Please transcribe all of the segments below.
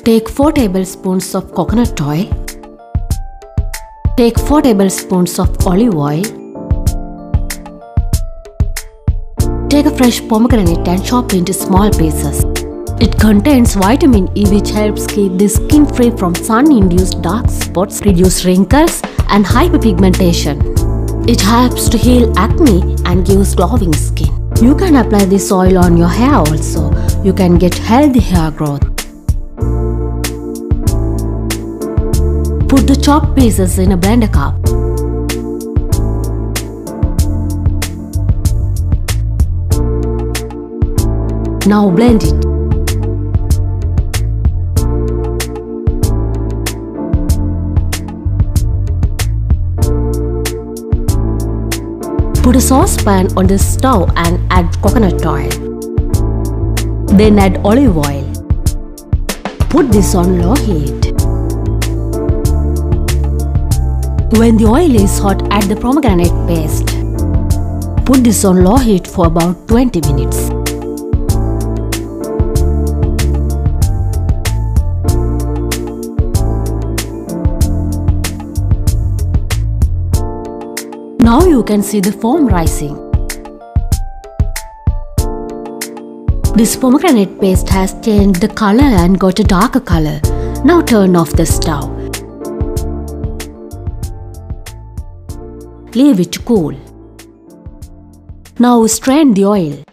Take 4 tablespoons of coconut oil. Take 4 tablespoons of olive oil. Take a fresh pomegranate and chop into small pieces. It contains vitamin E, which helps keep the skin free from sun-induced dark spots, reduce wrinkles and hyperpigmentation. It helps to heal acne and gives glowing skin. You can apply this oil on your hair also. You can get healthy hair growth. Put the chopped pieces in a blender cup. Now blend it. Put a saucepan on the stove and add coconut oil. Then add olive oil. Put this on low heat. When the oil is hot, add the pomegranate paste. Put this on low heat for about 20 minutes. Now you can see the foam rising. This pomegranate paste has changed the color and got a darker color. Now turn off the stove. Leave it to cool. Now strain the oil.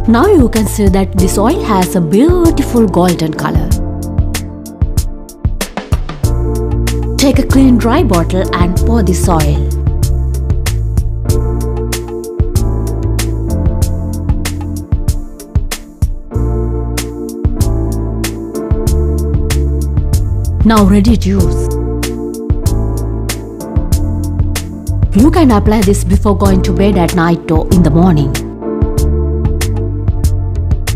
Now you can see that this oil has a beautiful golden color. Take a clean dry bottle and pour this oil. Now ready to use. You can apply this before going to bed at night or in the morning.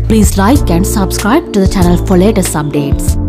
Please like and subscribe to the channel for latest updates.